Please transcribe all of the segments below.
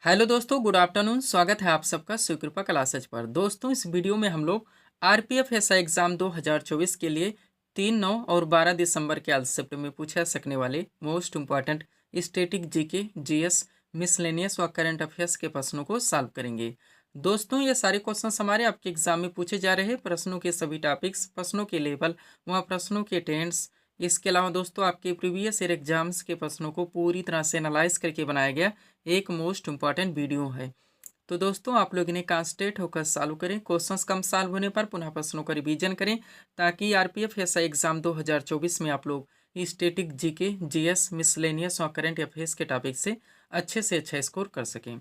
Hello दोस्तों, good afternoon. स्वागत है आप सबका सुकृपा क्लासेज पर। दोस्तों, इस वीडियो में हम लोग आरपीएफ एसआई एग्जाम 2024 के लिए 3, 9 और 12 दिसंबर के आज शिफ्ट में पूछा सकने वाले most important static GK, GS, miscellaneous व करंट अफेयर्स के प्रश्नों को सॉल्व करेंगे। दोस्तों, ये सारे क्वेश्चन हमारे आपके एग्जाम में पूछे जा रहे हैं। प्रश्नों के सभी टॉपिक्स, प्रश्नों के लेवल व प्रश्नों के टेंस, इसके अलावा दोस्तों आपके प्रीवियस ईयर एग्जाम्स के प्रश्नों को पूरी तरह से एनालाइज करके बनाया गया एक मोस्ट इम्पॉर्टेंट वीडियो है। तो दोस्तों, आप लोग इन्हें कॉन्सेंट्रेट होकर सॉल्व करें। क्वेश्चंस कम सॉल्व होने पर पुनः प्रश्नों का रिवीजन करें, ताकि आरपीएफ एसआई एग्जाम 2024 में आप लोग स्टैटिक जीके, जीएस, मिसलेनियस और करंट अफेयर्स के टॉपिक से अच्छा स्कोर कर सकें।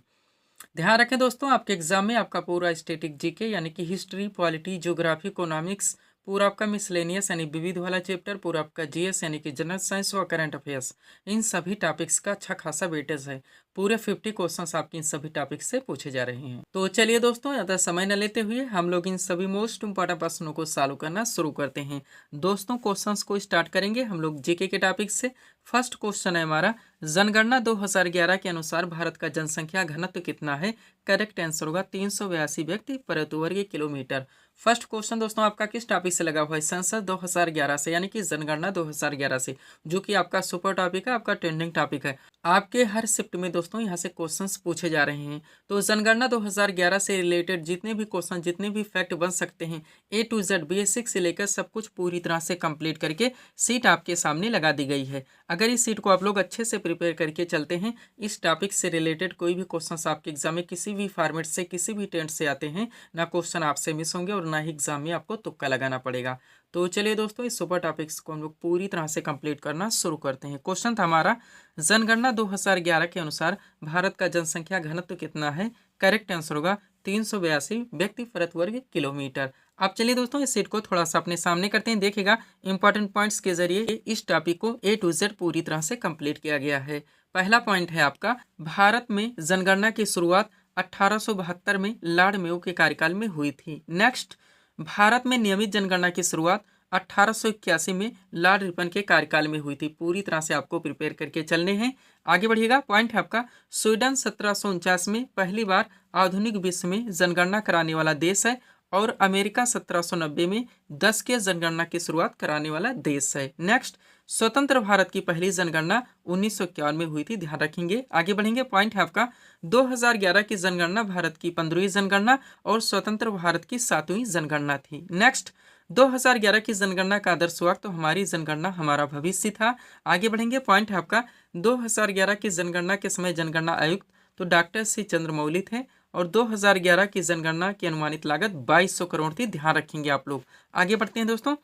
ध्यान रखें दोस्तों, आपके एग्जाम में आपका पूरा स्टैटिक जीके यानी कि हिस्ट्री, पॉलिटी, ज्योग्राफी, इकोनॉमिक्स, पूरा आपका मिसलेनियस यानी विविध वाला चैप्टर, पूरा आपका जीएस यानी कि जनरल साइंस और करंट अफेयर्स, इन सभी टॉपिक्स का अच्छा खासा वेटेज है। पूरे 50 क्वेश्चंस आपके इन सभी टॉपिक्स से पूछे जा रहे हैं। तो चलिए दोस्तों, ज़्यादा समय न लेते हुए हम लोग इन सभी मोस्ट इंपॉर्टेंट प्रश्नों को सॉल्व करना शुरू करते हैं। दोस्तों, क्वेश्चंस को स्टार्ट करेंगे हम लोग जीके के टॉपिक से। फर्स्ट क्वेश्चन है हमारा, जनगणना 2011 के अनुसार भारत का जनसंख्या घनत्व कितना है? करेक्ट आंसर होगा 382 व्यक्ति प्रति वर्ग किलोमीटर। फर्स्ट क्वेश्चन दोस्तों आपका किस टॉपिक से लगा हुआ है? सेंसस 2011 से, यानी कि जनगणना 2011 से, जो कि आपका सुपर टॉपिक है, आपका ट्रेंडिंग टॉपिक है। आपके हर शिफ्ट में दोस्तों यहाँ से क्वेश्चंस पूछे जा रहे हैं। तो जनगणना 2011 से रिलेटेड जितने भी क्वेश्चन, जितने भी फैक्ट बन सकते हैं, ए टू जेड, बेसिक से लेकर सब कुछ पूरी तरह से कंप्लीट करके सीट आपके सामने लगा दी गई है। अगर इस सीट को आप लोग अच्छे से प्रिपेयर करके चलते हैं, इस टॉपिक से रिलेटेड कोई भी क्वेश्चन आपके एग्जाम में किसी भी फॉर्मेट से, किसी भी टेंट से आते हैं, ना क्वेश्चन आपसे मिस होंगे और ना ही एग्जाम में आपको तुक्का लगाना पड़ेगा। तो चलिए दोस्तों, इस सुपर टॉपिक्स को हम लोग पूरी तरह से कंप्लीट करना शुरू करते हैं। क्वेश्चन था हमारा, जनगणना 2011 के अनुसार भारत का जनसंख्या घनत्व कितना है? करेक्ट आंसर होगा 382 व्यक्ति प्रति वर्ग किलोमीटर। अब चलिए दोस्तों, इस सीट को थोड़ा सा अपने सामने करते हैं। देखिएगा, इंपॉर्टेंट पॉइंट्स के जरिए इस टॉपिक को ए टू जेड पूरी तरह से कंप्लीट किया गया है। पहला पॉइंट है आपका, भारत में जनगणना की शुरुआत 1872 में लॉर्ड मेयो के कार्यकाल में हुई थी। नेक्स्ट, भारत में नियमित जनगणना की शुरुआत 1881 में लॉर्ड रिपन के कार्यकाल में हुई थी। पूरी तरह से आपको प्रिपेयर करके चलने हैं। आगे बढ़िएगा, पॉइंट है आपका, स्वीडन 1749 में पहली बार आधुनिक विश्व में जनगणना कराने वाला देश है, और अमेरिका 1790 में 10 के जनगणना की शुरुआत कराने वाला देश है। नेक्स्ट, स्वतंत्र भारत की पहली जनगणना 1951 में हुई थी। ध्यान रखेंगे। आगे बढ़ेंगे, पॉइंट है आपका, 2011 की जनगणना भारत की 15वीं जनगणना और स्वतंत्र भारत की 7वीं जनगणना थी। नेक्स्ट, 2011 की जनगणना का आदर्श वाक्य, तो हमारी जनगणना हमारा भविष्य था। आगे बढ़ेंगे, पॉइंट है आपका, 2011 की जनगणना के समय जनगणना आयुक्त तो डॉक्टर सी चंद्रमौली थे, और 2011 की जनगणना की अनुमानित लागत 2200 करोड़ थी। ध्यान रखेंगे आप लोग। आगे बढ़ते हैं दोस्तों,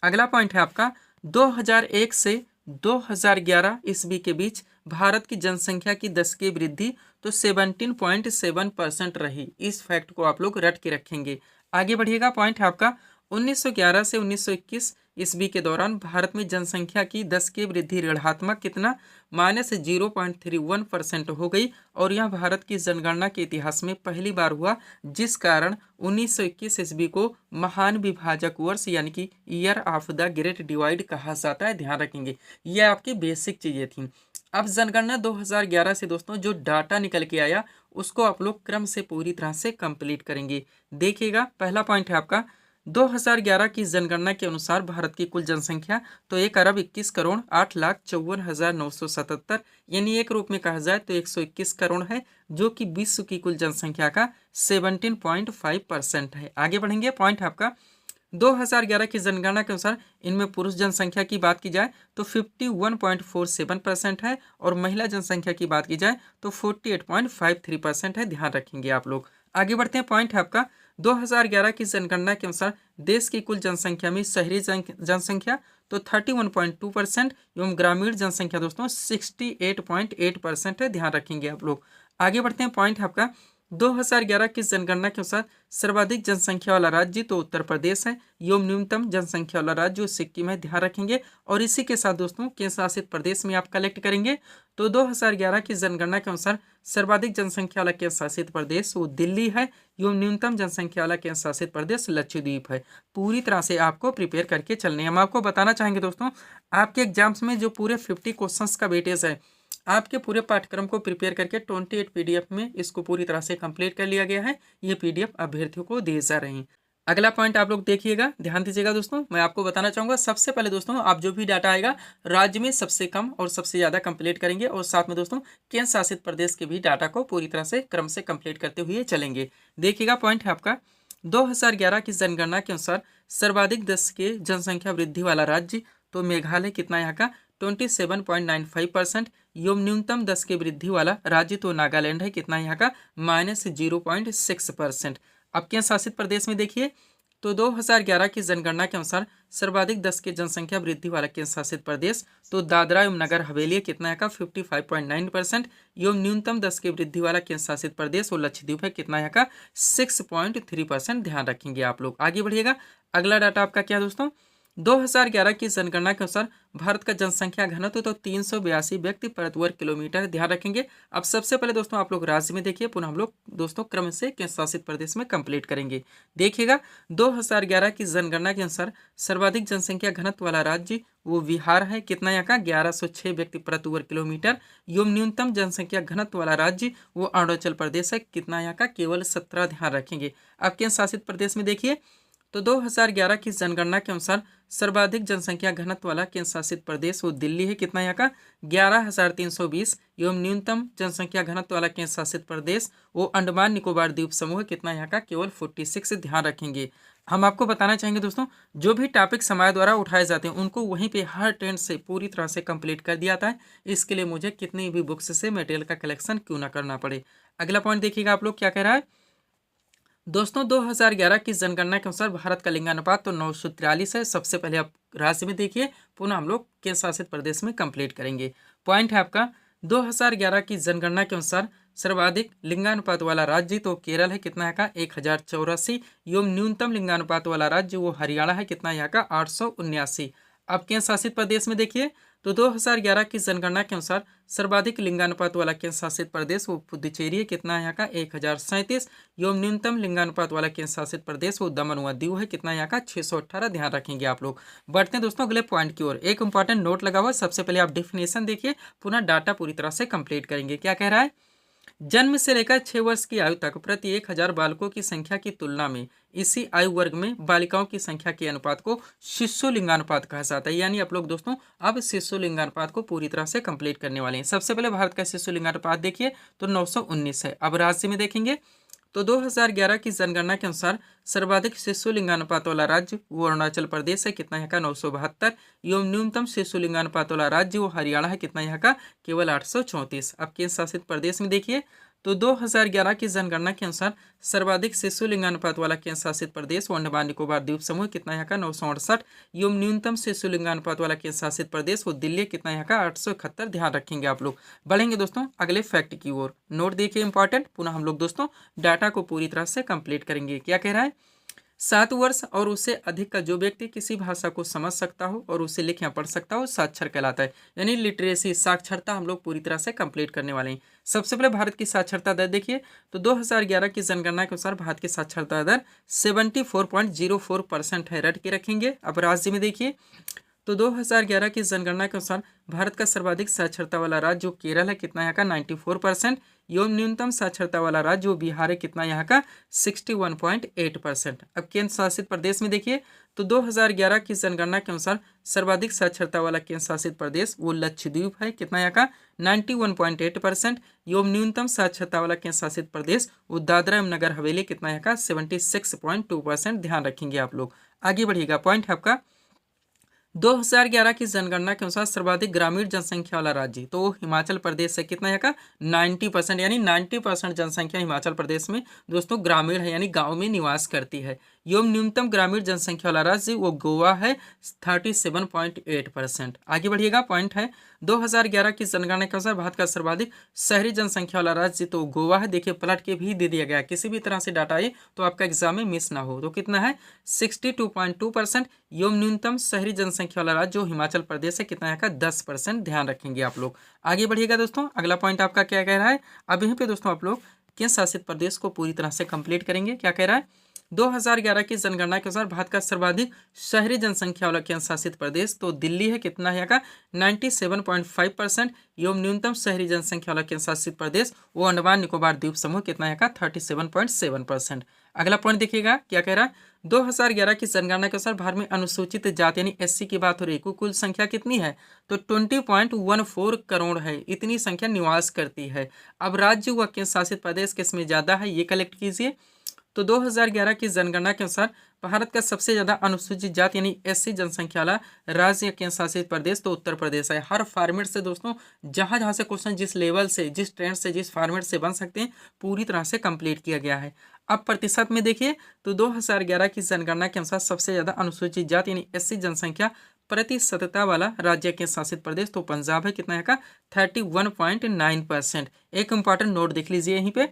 अगला पॉइंट है आपका, 2001 से 2011 ईस्वी के बीच भारत की जनसंख्या की दशकीय वृद्धि तो 17.7% रही। इस फैक्ट को आप लोग रट के रखेंगे। आगे बढ़िएगा, पॉइंट है आपका, 1911 से 1921 ईस्वी के दौरान भारत में जनसंख्या की दशकीय वृद्धि ऋणात्मक कितना -0.31% हो गई, और यह भारत की जनगणना के इतिहास में पहली बार हुआ, जिस कारण 1921 ईस्वी को महान विभाजक वर्ष यानी कि year of the great divide कहा जाता है। ध्यान रखेंगे, ये आपकी बेसिक चीज़ें थी। अब जनगणना 2011 से दोस्तों जो डाटा निकल के आया, उसको आप लोग क्रम से पूरी तरह से कंप्लीट करेंगे। देखिएगा, पहला पॉइंट है आपका, 2011 की जनगणना के अनुसार भारत की कुल जनसंख्या तो 1,21,08,54,977, यानी एक रूप में कहा जाए तो 121 करोड़ है, जो कि विश्व की कुल जनसंख्या का 17.5% है। आगे बढ़ेंगे, पॉइंट है आपका, 2011 की जनगणना के अनुसार इनमें पुरुष जनसंख्या की बात की जाए तो 51.47% है, और महिला जनसंख्या की बात की जाए तो 48.53% है। ध्यान रखेंगे आप लोग। आगे बढ़ते हैं, पॉइंट है आपका, 2011 की जनगणना के अनुसार देश की कुल जनसंख्या में शहरी जनसंख्या तो 31.2% एवं ग्रामीण जनसंख्या दोस्तों 68.8% है। ध्यान रखेंगे आप लोग। आगे बढ़ते हैं, पॉइंट है आपका, 2011 की जनगणना के अनुसार सर्वाधिक जनसंख्या वाला राज्य तो उत्तर प्रदेश है, एवं न्यूनतम जनसंख्या वाला राज्य सिक्किम है। ध्यान रखेंगे। और इसी के साथ दोस्तों केंद्र शासित प्रदेश में आप कलेक्ट करेंगे तो 2011 की जनगणना के अनुसार सर्वाधिक जनसंख्या वाला केंद्र शासित प्रदेश वो दिल्ली है, एवं न्यूनतम जनसंख्या वाला केंद्र शासित प्रदेश लक्षद्वीप है। पूरी तरह से आपको प्रिपेयर करके चलने। हम आपको बताना चाहेंगे दोस्तों, आपके एग्जाम्स में जो पूरे 50 क्वेश्चंस का वेटेज है, आपके पूरे पाठ्यक्रम को प्रिपेयर करके 28 PDF में इसको पूरी तरह से कंप्लीट कर लिया गया है। ये PDF अभ्यर्थियों को दिए जा रहे हैं। अगला पॉइंट आप लोग देखिएगा, ध्यान दीजिएगा दोस्तों। मैं आपको बताना चाहूँगा, सबसे पहले दोस्तों आप जो भी डाटा आएगा राज्य में सबसे कम और सबसे ज़्यादा कंप्लीट करेंगे, और साथ में दोस्तों केंद्र शासित प्रदेश के भी डाटा को पूरी तरह से क्रम से कंप्लीट करते हुए चलेंगे। देखिएगा, पॉइंट है आपका 2011 की जनगणना के अनुसार सर्वाधिक 10 के जनसंख्या वृद्धि वाला राज्य तो मेघालय कितना यहाँ का 27.95%। एवं न्यूनतम 10 के वृद्धि वाला राज्य तो नागालैंड है, कितना यहाँ का -0.6%। अब केंद्र शासित प्रदेश में देखिए तो 2011 की जनगणना के अनुसार सर्वाधिक 10 के जनसंख्या वृद्धि वाला केंद्र शासित प्रदेश तो दादरा एवं नगर हवेली कितना है का 55.9%। एवं न्यूनतम 10 के वृद्धि वाला केंद्र शासित प्रदेश और लक्षद्वीप है, कितना है का 6.3%। ध्यान रखेंगे आप लोग। आगे बढ़िएगा, अगला डाटा आपका क्या दोस्तों, 2011 की जनगणना के अनुसार भारत का जनसंख्या घनत्व तो 382 व्यक्ति प्रति वर्ग किलोमीटर। ध्यान रखेंगे। अब सबसे पहले दोस्तों आप लोग राज्य में देखिए, पुनः हम लोग दोस्तों क्रम से केंद्र शासित प्रदेश में कंप्लीट करेंगे। देखिएगा, 2011 की जनगणना के अनुसार सर्वाधिक जनसंख्या घनत्व वाला राज्य वो बिहार है, कितना यहाँ का 1106 व्यक्ति प्रति वर्ग किलोमीटर। एवं न्यूनतम जनसंख्या घनत्व वाला राज्य वो अरुणाचल प्रदेश है, कितना यहाँ का केवल 17। ध्यान रखेंगे। अब केंद्र शासित प्रदेश में देखिए तो 2011 की जनगणना के अनुसार सर्वाधिक जनसंख्या घनत्व वाला केंद्र शासित प्रदेश वो दिल्ली है, कितना यहाँ का 11,320। एवं न्यूनतम जनसंख्या घनत्व वाला केंद्र शासित प्रदेश वो अंडमान निकोबार द्वीप समूह है, कितना यहाँ का केवल 46। ध्यान रखेंगे। हम आपको बताना चाहेंगे दोस्तों, जो भी टॉपिक समाज द्वारा उठाए जाते हैं उनको वहीं पे हर ट्रेंड से पूरी तरह से कंप्लीट कर दिया जाता है। इसके लिए मुझे कितनी भी बुक्स से मटेरियल का कलेक्शन क्यों ना करना पड़े। अगला पॉइंट देखिएगा आप लोग क्या कह रहा है दोस्तों, 2011 की जनगणना के अनुसार भारत का लिंगानुपात तो 943 है। सबसे पहले आप राज्य में देखिए, पुनः हम लोग केंद्र शासित प्रदेश में कंप्लीट करेंगे। पॉइंट है आपका 2011 की जनगणना के अनुसार सर्वाधिक लिंगानुपात वाला राज्य तो केरल है, कितना यहाँ का 1084। एवं न्यूनतम लिंगानुपात वाला राज्य वो हरियाणा है, कितना यहाँ का 879। अब केंद्र शासित प्रदेश में देखिए तो 2011 की जनगणना के अनुसार सर्वाधिक लिंगानुपात वाला केंद्र शासित प्रदेश वो पुदुचेरी है, कितना यहाँ का 1037। एवं न्यूनतम लिंगानुपात वाला केंद्र शासित प्रदेश वो दमन व दीव है, कितना यहाँ का 618। ध्यान रखेंगे आप लोग। बढ़ते हैं दोस्तों अगले पॉइंट की ओर। एक इंपॉर्टेंट नोट लगा हुआ, सबसे पहले आप डेफिनेशन देखिए, पुनः डाटा पूरी तरह से कंप्लीट करेंगे। क्या कह रहा है, जन्म से लेकर 6 वर्ष की आयु तक प्रति 1000 बालकों की संख्या की तुलना में इसी आयु वर्ग में बालिकाओं की संख्या के अनुपात को शिशु लिंगानुपात कहा जाता है। यानी आप लोग दोस्तों अब शिशु लिंगानुपात को पूरी तरह से कंप्लीट करने वाले हैं। सबसे पहले भारत का शिशु लिंगानुपात देखिए तो 919 है। अब राज्य में देखेंगे तो 2011 की जनगणना के अनुसार सर्वाधिक शिशु लिंगानुपात वाला राज्य वो अरुणाचल प्रदेश है, कितना यहाँ का 972। एवं न्यूनतम शिशु लिंगानुपात वाला राज्य वो हरियाणा है, कितना यहाँ का केवल 834। अब केंद्र शासित प्रदेश में देखिए तो 2011 की जनगणना के अनुसार सर्वाधिक शिशु लिंगानुपात वाला केंद्र शासित प्रदेश वो अंडमान निकोबार द्वीप समूह, कितना यहाँ का 968। एवं न्यूनतम शिशु लिंगानुपात वाला केंद्र शासित प्रदेश वो दिल्ली, कितना यहाँ का 871। ध्यान रखेंगे आप लोग। बढ़ेंगे दोस्तों अगले फैक्ट की ओर। नोट देखिए इंपॉर्टेंट, पुनः हम लोग दोस्तों डाटा को पूरी तरह से कंप्लीट करेंगे। क्या कह रहा है, 7 वर्ष और उससे अधिक का जो व्यक्ति किसी भाषा को समझ सकता हो और उसे लिख या पढ़ सकता हो साक्षर कहलाता है। यानी लिटरेसी साक्षरता हम लोग पूरी तरह से कंप्लीट करने वाले हैं। सबसे पहले भारत की साक्षरता दर देखिए तो 2011 की जनगणना के अनुसार भारत की साक्षरता दर 74.04% है। रट के रखेंगे। अब राज्य में देखिए तो 2011 की जनगणना के अनुसार भारत का सर्वाधिक साक्षरता वाला राज्य जो केरल है, कितना यहाँ का 94%। एवं न्यूनतम साक्षरता वाला राज्य जो बिहार है, कितना यहाँ का 61.8%। अब केंद्र शासित प्रदेश में देखिए तो 2011 की जनगणना के अनुसार सर्वाधिक साक्षरता वाला केंद्र शासित प्रदेश वो लक्षद्वीप है, कितना यहाँ का 91.8%। एवं न्यूनतम साक्षरता वाला केंद्र शासित प्रदेश वो दादरा एवं नगर हवेली, कितना यहाँ का 76.2%। ध्यान रखेंगे आप लोग। आगे बढ़िएगा। पॉइंट है आपका 2011 की जनगणना के अनुसार सर्वाधिक ग्रामीण जनसंख्या वाला राज्य तो हिमाचल प्रदेश है, कितना यहाँ का 90%। यानी 90% जनसंख्या हिमाचल प्रदेश में दोस्तों ग्रामीण है, यानी गांव में निवास करती है। एवं न्यूनतम ग्रामीण जनसंख्या वाला राज्य वो गोवा है, 37.8%। आगे बढ़िएगा। पॉइंट है 2011 की जनगणना के अनुसार भारत का सर्वाधिक शहरी जनसंख्या वाला राज्य तो गोवा है। देखिए पलट के भी दे दिया गया, किसी भी तरह से डाटा आए तो आपका एग्जाम में मिस ना हो। तो कितना है 62.2%। एवं न्यूनतम शहरी जनसंख्या वाला राज्य जो हिमाचल प्रदेश है, कितना यहाँ का 10%। ध्यान रखेंगे आप लोग। आगे बढ़िएगा दोस्तों। अगला पॉइंट आपका क्या कह रहा है, अब यहीं पे दोस्तों आप लोग केंद्र शासित प्रदेश को पूरी तरह से कंप्लीट करेंगे। क्या कह रहा है, 2011 की जनगणना के अनुसार भारत का सर्वाधिक शहरी जनसंख्या वाला केंद्र शासित प्रदेश तो दिल्ली है। कितना है यहाँ का 97.5%। एवं न्यूनतम शहरी जनसंख्या वाला केंद्र शासित प्रदेश वो अंडमान निकोबार द्वीप समूह। कितना है यहाँ का 37.7%। अगला पॉइंट देखिएगा क्या कह रहा है। 2011 की जनगणना के अनुसार भारत में अनुसूचित जाति यानी एससी की बात हो रही है। कुल संख्या कितनी है तो 20.14 करोड़ है। इतनी संख्या निवास करती है। अब राज्य व केंद्र शासित प्रदेश किसमें ज्यादा है ये कलेक्ट कीजिए। तो 2011 की जनगणना के अनुसार भारत का सबसे ज्यादा अनुसूचित जाति यानी एससी जनसंख्या वाला राज्य या केंद्र शासित प्रदेश तो उत्तर प्रदेश है। हर फॉर्मेट से दोस्तों जहां जहां से क्वेश्चन जिस लेवल से, जिस ट्रेंड से, जिस फॉर्मेट से बन सकते हैं पूरी तरह से कंप्लीट किया गया है। अब प्रतिशत में देखिए तो 2011 की जनगणना के अनुसार सबसे ज्यादा अनुसूचित जाति यानी एससी जनसंख्या प्रतिशतता वाला राज्य के शासित प्रदेश तो पंजाब है। कितना है का 31.9%। एक इंपॉर्टेंट नोट देख लीजिए यहीं पे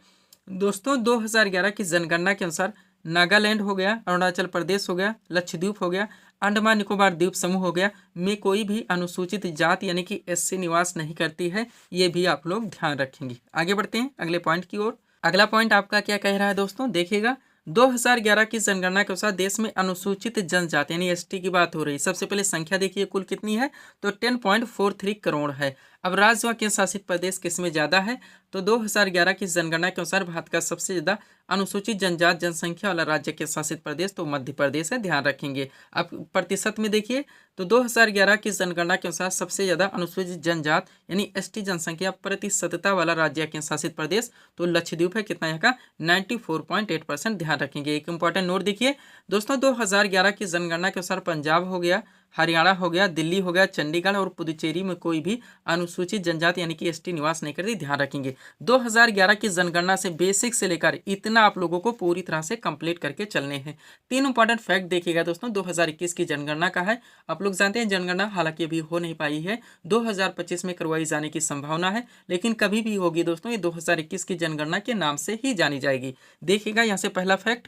दोस्तों। 2011 की जनगणना के अनुसार नागालैंड हो गया, अरुणाचल प्रदेश हो गया, लक्षद्वीप हो गया, अंडमान निकोबार द्वीप समूह हो गया में कोई भी अनुसूचित जाति यानी कि एससी निवास नहीं करती है। ये भी आप लोग ध्यान रखेंगे। आगे बढ़ते हैं अगले पॉइंट की ओर। अगला पॉइंट आपका क्या कह रहा है दोस्तों देखिएगा। 2011 की जनगणना के अनुसार देश में अनुसूचित जनजाति यानी एसटी की बात हो रही है। सबसे पहले संख्या देखिए कुल कितनी है तो 10.43 करोड़ है। अब राज्य व केंद्र शासित प्रदेश किसमें ज्यादा है तो 2011 की जनगणना के अनुसार भारत का सबसे ज्यादा अनुसूचित जनजाति जनसंख्या वाला राज्य के शासित प्रदेश तो मध्य प्रदेश है। ध्यान रखेंगे। अब प्रतिशत में देखिए तो 2011 की जनगणना के अनुसार सबसे ज्यादा अनुसूचित जनजाति यानी एसटी जनसंख्या प्रतिशतता वाला राज्य के शासित प्रदेश तो लक्षद्वीप है। कितना यहाँ का 94.8%। ध्यान रखेंगे। एक इंपॉर्टेंट नोट देखिए दोस्तों 2011 की जनगणना के अनुसार पंजाब हो गया, हरियाणा हो गया, दिल्ली हो गया, चंडीगढ़ और पुदुचेरी में कोई भी अनुसूचित जनजाति यानी कि एसटी निवास नहीं करती। ध्यान रखेंगे। 2011 की जनगणना से बेसिक से लेकर इतना आप लोगों को पूरी तरह से कंप्लीट करके चलने हैं। 3 इंपॉर्टेंट फैक्ट देखिएगा दोस्तों 2021 की जनगणना का है। आप लोग जानते हैं जनगणना हालांकि अभी हो नहीं पाई है, 2025 में करवाई जाने की संभावना है, लेकिन कभी भी होगी दोस्तों ये 2021 की जनगणना के नाम से ही जानी जाएगी। देखिएगा यहाँ से पहला फैक्ट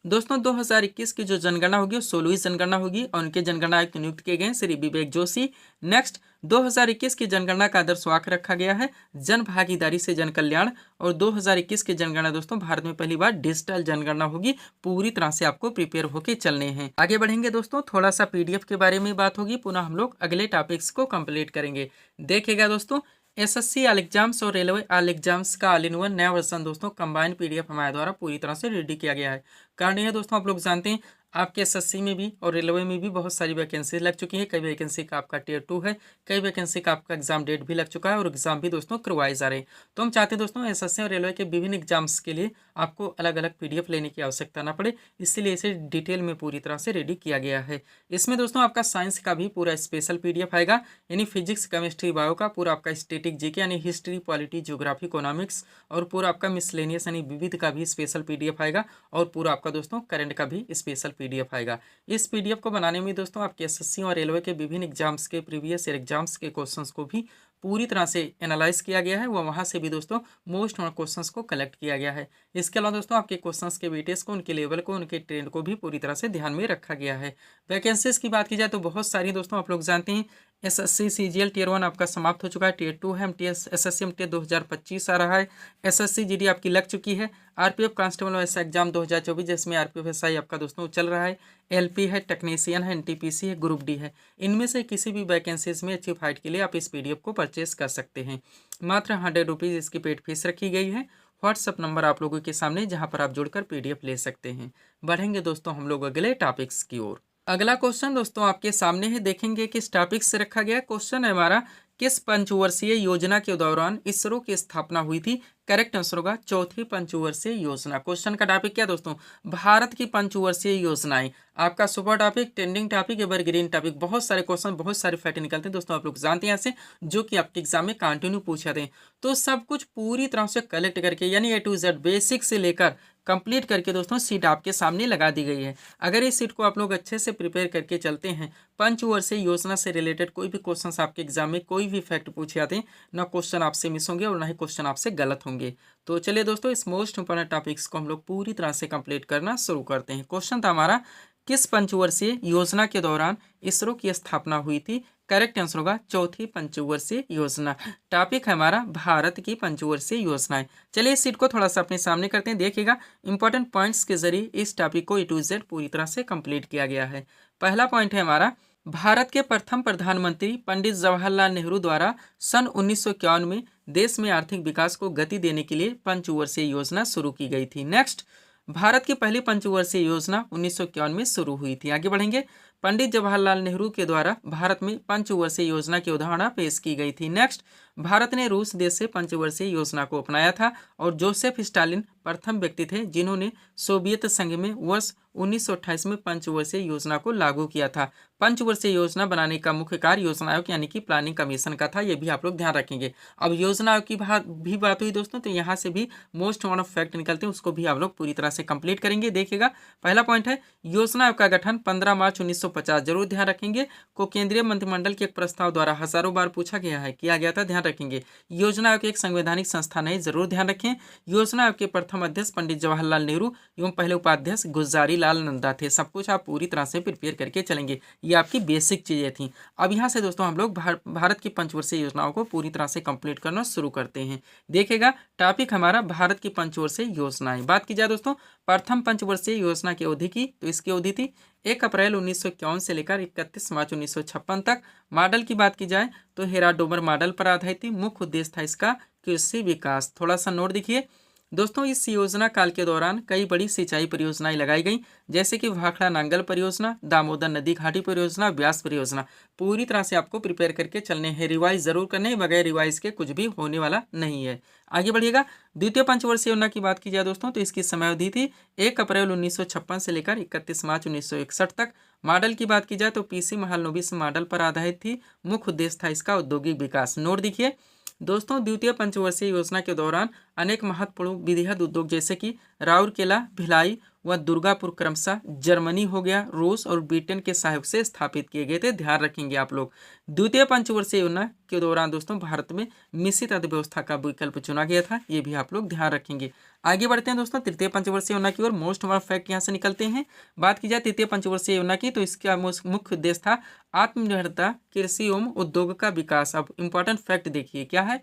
दोस्तों 2021 की जो जनगणना होगी वो 16वीं जनगणना होगी और उनके जनगणना आयुक्त नियुक्त किए गए श्री विवेक जोशी। नेक्स्ट 2021 की जनगणना का आदर्श वाक्य रखा गया है जन भागीदारी से जन कल्याण। और 2021 की जनगणना दोस्तों भारत में पहली बार डिजिटल जनगणना होगी। पूरी तरह से आपको प्रिपेयर होके चलने हैं। आगे बढ़ेंगे दोस्तों थोड़ा सा पीडीएफ के बारे में बात होगी, पुनः हम लोग अगले टॉपिक्स को कंप्लीट करेंगे। देखिएगा दोस्तों एसएससी ऑल एग्जाम्स और रेलवे ऑल एग्जाम्स का ऑल इन वन नया वर्जन दोस्तों कंबाइंड पीडीएफ हमारे द्वारा पूरी तरह से रेडी किया गया है। कारण यह दोस्तों आप लोग जानते हैं आपके एसएससी में भी और रेलवे में भी बहुत सारी वैकेंसी लग चुकी है। कई वैकेंसी का आपका टियर 2 है, कई वैकेंसी का आपका एग्जाम डेट भी लग चुका है और एग्जाम भी दोस्तों करवाए जा रहे हैं। तो हम चाहते हैं दोस्तों एसएससी और रेलवे के विभिन्न एग्जाम्स के लिए आपको अलग अलग पीडीएफ लेने की आवश्यकता ना पड़े, इसीलिए इसे डिटेल में पूरी तरह से रेडी किया गया है। इसमें दोस्तों आपका साइंस का भी पूरा स्पेशल पीडीएफ आएगा यानी फिजिक्स, केमिस्ट्री, बायो का पूरा आपका स्टैटिक जीके यानी हिस्ट्री, पॉलिटी, ज्योग्राफी, इकोनॉमिक्स और पूरा आपका मिसलेनियस यानी विविध का भी स्पेशल पीडीएफ आएगा और पूरा आपका दोस्तों करंट का भी स्पेशल पीडीएफ आएगा। इस पीडीएफ को बनाने में दोस्तों आपके एसएससी और रेलवे के विभिन्न एग्जाम्स के प्रीवियस ईयर एग्जाम्स के क्वेश्चंस को भी पूरी तरह से एनालाइज किया गया है। वहाँ से भी दोस्तों मोस्ट क्वेश्चंस को कलेक्ट किया गया है। इसके अलावा दोस्तों आपके क्वेश्चंस के वेटेज को, उनके लेवल को, उनके ट्रेंड को भी पूरी तरह से ध्यान में रखा गया है। वैकेंसीज की बात की जाए तो बहुत सारी दोस्तों आप लोग जानते हैं एसएससी सीजीएल टियर 1 आपका समाप्त हो चुका है, टियर 2 है एमटीएस एसएससी एमटीएस 2025 आ रहा है, एसएससी जीडी आपकी लग चुकी है, आरपीएफ कांस्टेबल ऐसा एग्जाम 2024 जिसमें आरपीएफ एसआई आपका दोस्तों चल रहा है, एलपी है, टेक्नीशियन है, एनटीपीसी है, ग्रुप डी है। इनमें से किसी भी वैकेंसीज में अच्छी फाइट के लिए आप इस पीडीएफ को परचेस कर सकते हैं। मात्र 100 रुपीज़ इसकी पेड फीस रखी गई है। व्हाट्सअप नंबर आप लोगों के सामने जहां पर आप जुड़कर पीडीएफ ले सकते हैं। बढ़ेंगे दोस्तों हम लोग अगले टॉपिक्स की ओर। अगला क्वेश्चन दोस्तों आपके सामने है, देखेंगे किस टॉपिक से रखा गया। क्वेश्चन है हमारा किस पंचवर्षीय योजना के दौरान इसरो की स्थापना हुई थी। करेक्ट आंसर होगा चौथी पंचवर्षीय योजना। क्वेश्चन का टॉपिक क्या दोस्तों, भारत की पंचवर्षीय योजनाएं। आपका super topic, trending topic, evergreen topic, बहुत सारे क्वेश्चन, बहुत सारे फैक्ट निकलते हैं दोस्तों। आप लोग जानते हैं ऐसे जो कि आपके एग्जाम में कंटिन्यू पूछे थे। तो सब कुछ पूरी तरह से कलेक्ट करके यानी A to Z बेसिक से लेकर कंप्लीट करके दोस्तों सीट आपके सामने लगा दी गई है। अगर इस सीट को आप लोग अच्छे से प्रिपेयर करके चलते हैं, पंचवर्षीय योजना से रिलेटेड कोई भी क्वेश्चन आपके एग्जाम में कोई भी फैक्ट पूछे आते हैं, ना क्वेश्चन आपसे मिस होंगे और ना ही क्वेश्चन आपसे गलत होंगे। तो चलिए दोस्तों इस मोस्ट इंपॉर्टेंट टॉपिक्स को हम लोग पूरी तरह से कंप्लीट करना शुरू करते हैं। क्वेश्चन था हमारा किस पंचवर्षीय योजना के दौरान इसरो की स्थापना हुई थी? करेक्ट आंसर होगा चौथी पंचवर्षीय योजना। टॉपिक है हमारा भारत की पंचवर्षीय योजनाएं। चलिए इस सीट को थोड़ा सा अपने सामने करते हैं, देखिएगा इंपॉर्टेंट पॉइंट्स के जरिए इस टॉपिक को A to Z पूरी तरह से कंप्लीट किया गया है। पहला पॉइंट है हमारा, भारत के प्रथम प्रधानमंत्री पंडित जवाहरलाल नेहरू द्वारा सन 1951 में देश में आर्थिक विकास को गति देने के लिए पंचवर्षीय योजना शुरू की गई थी। नेक्स्ट, भारत की पहली पंचवर्षीय योजना 1951 में शुरू हुई थी। आगे बढ़ेंगे, पंडित जवाहरलाल नेहरू के द्वारा भारत में पंचवर्षीय योजना की अवधारणा पेश की गई थी। नेक्स्ट, भारत ने रूस देश से पंचवर्षीय योजना को अपनाया था और जोसेफ स्टालिन प्रथम व्यक्ति थे जिन्होंने सोवियत संघ में वर्ष 1928 में पंचवर्षीय योजना को लागू किया था। पंचवर्षीय योजना बनाने का मुख्य कार्य योजना आयोग यानी कि प्लानिंग कमीशन का था, ये भी आप लोग ध्यान रखेंगे। अब योजना आयोग की भी बात हुई दोस्तों, तो यहाँ से भी मोस्ट अमाउंट ऑफ फैक्ट निकलते हैं, उसको भी आप लोग पूरी तरह से कंप्लीट करेंगे। देखिएगा पहला पॉइंट है, योजना आयोग का गठन 15 मार्च 1950, जरूर ध्यान रखेंगे, को केंद्रीय मंत्रिमंडल के एक प्रस्ताव द्वारा हजारों बार पूछा गया है, किया गया था, ध्यान रखेंगे। योजना आयोग एक संवैधानिक संस्था नहीं, जरूर ध्यान रखें। योजना आयोग के प्रथम अध्यक्ष पंडित जवाहरलाल नेहरू एवं पहले उपाध्यक्ष गुलजारी लाल नंदा थे। सब कुछ आप पूरी तरह से प्रिपेयर करके चलेंगे, ये आपकी बेसिक चीजें थी। अब यहाँ से दोस्तों हम लोग भारत की पंचवर्षीय योजनाओं को पूरी तरह से कंप्लीट करना शुरू करते हैं। देखिएगा टॉपिक हमारा भारत की पंचवर्षीय योजनाएं। बात की जाए दोस्तों प्रथम पंचवर्षीय योजना की अवधि की, तो इसकी अवधि थी 1 अप्रैल 1951 से लेकर 31 मार्च 1956 तक। मॉडल की बात की जाए तो हेराडोबर मॉडल पर आधारित थी। मुख्य उद्देश्य था इसका कृषि विकास। थोड़ा सा नोट देखिए दोस्तों, इस योजना काल के दौरान कई बड़ी सिंचाई परियोजनाएं लगाई गई, जैसे कि भाखड़ा नांगल परियोजना, दामोदर नदी घाटी परियोजना, व्यास परियोजना। पूरी तरह से आपको प्रिपेयर करके चलने हैं, रिवाइज जरूर करने, बगैर रिवाइज के कुछ भी होने वाला नहीं है। आगे बढ़िएगा, द्वितीय पंचवर्षीय योजना की बात की जाए दोस्तों, तो इसकी समय अवधि थी 1 अप्रैल 1956 से लेकर 31 मार्च 1961 तक। मॉडल की बात की जाए तो पीसी महालनोबिस मॉडल पर आधारित थी। मुख्य उद्देश्य था इसका औद्योगिक विकास। नोट देखिए दोस्तों, द्वितीय पंचवर्षीय योजना के दौरान अनेक महत्वपूर्ण विधिवत उद्योग जैसे कि राउरकेला, भिलाई व दुर्गापुर क्रमशः जर्मनी हो गया, रूस और ब्रिटेन के सहयोग से स्थापित किए गए थे। ध्यान रखेंगे आप लोग। द्वितीय पंचवर्षीय योजना के दौरान दोस्तों भारत में मिश्रित अर्थव्यवस्था का विकल्प चुना गया था, ये भी आप लोग ध्यान रखेंगे। आगे बढ़ते हैं दोस्तों तृतीय पंचवर्षीय योजना की ओर। मोस्ट अमाउंट फैक्ट यहाँ से निकलते हैं। बात की जाए तृतीय पंचवर्षीय योजना की, तो इसका मुख्य उद्देश्य था आत्मनिर्भरता, कृषि एवं उद्योग का विकास। अब इंपॉर्टेंट फैक्ट देखिए क्या है,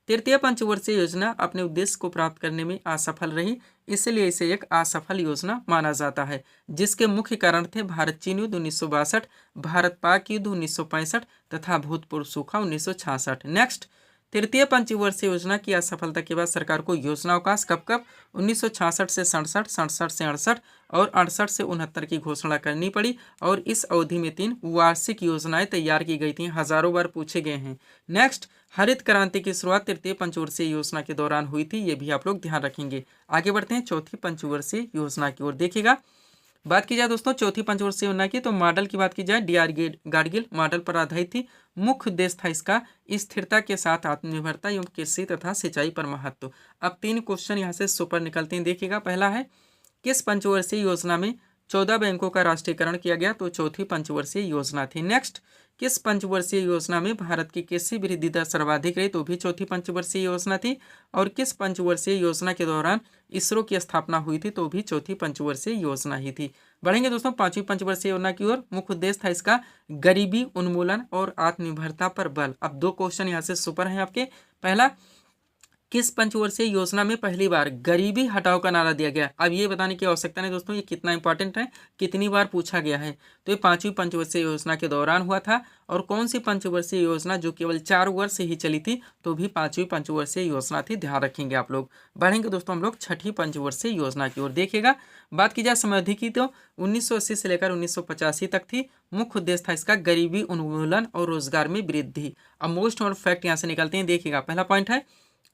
तृतीय पंचवर्षीय योजना अपने उद्देश्य को प्राप्त करने में असफल रही, इसलिए इसे एक असफल योजना माना जाता है, जिसके मुख्य कारण थे भारत चीन युद्ध 1962, भारत पाक युद्ध 1965 तथा भूतपूर्व सूखा 1966। नेक्स्ट, तृतीय पंचवर्षीय योजना की असफलता के बाद सरकार को योजना अवकाश कब 1966 से 67, 67 से 68 और 68 से 69 की घोषणा करनी पड़ी, और इस अवधि में 3 वार्षिक योजनाएं तैयार की गई थी, हजारों बार पूछे गए हैं। नेक्स्ट, हरित क्रांति की शुरुआत तृतीय पंचवर्षीय योजना के दौरान हुई थी, ये भी आप लोग ध्यान रखेंगे। आगे बढ़ते हैं चौथी पंचवर्षीय योजना की ओर। देखिएगा बात की जाए दोस्तों चौथी पंचवर्षीय योजना की, तो मॉडल की बात की जाए DR गाडगिल मॉडल पर आधारित थी। मुख्य उद्देश्य था इसका स्थिरता के साथ आत्मनिर्भरता एवं कृषि तथा सिंचाई पर महत्व। अब 3 क्वेश्चन यहाँ से सुपर निकलते हैं। देखिएगा पहला है, किस पंचवर्षीय योजना में 14 बैंकों का राष्ट्रीयकरण किया गया, तो चौथी पंचवर्षीय योजना थी। नेक्स्ट, किस पंचवर्षीय योजना में भारत की कृषि वृद्धि दर सर्वाधिक रही, तो भी चौथी पंचवर्षीय योजना थी। और किस पंचवर्षीय योजना के दौरान इसरो की स्थापना हुई थी, तो भी चौथी पंचवर्षीय योजना ही थी। बढ़ेंगे दोस्तों पांचवी पंचवर्षीय योजना की ओर। मुख्य उद्देश्य था इसका गरीबी उन्मूलन और आत्मनिर्भरता पर बल। अब 2 क्वेश्चन यहाँ से सुपर हैं आपके। पहला, किस पंचवर्षीय योजना में पहली बार गरीबी हटाओ का नारा दिया गया। अब ये बताने की आवश्यकता नहीं दोस्तों, ये कितना इंपॉर्टेंट है, कितनी बार पूछा गया है। तो ये 5वीं पंचवर्षीय योजना के दौरान हुआ था। और कौन सी पंचवर्षीय योजना जो केवल 4 वर्ष ही चली थी, तो भी 5वीं पंचवर्षीय योजना थी, ध्यान रखेंगे आप लोग। बढ़ेंगे दोस्तों हम लोग 6ठी पंचवर्षीय योजना की ओर। देखिएगा बात की जाए समय अवधि की, तो 1980 से लेकर 1985 तक थी। मुख्य उद्देश्य था इसका गरीबी उन्मूलन और रोजगार में वृद्धि। अब मोस्ट और फैक्ट यहाँ से निकलते हैं। देखिएगा पहला पॉइंट है,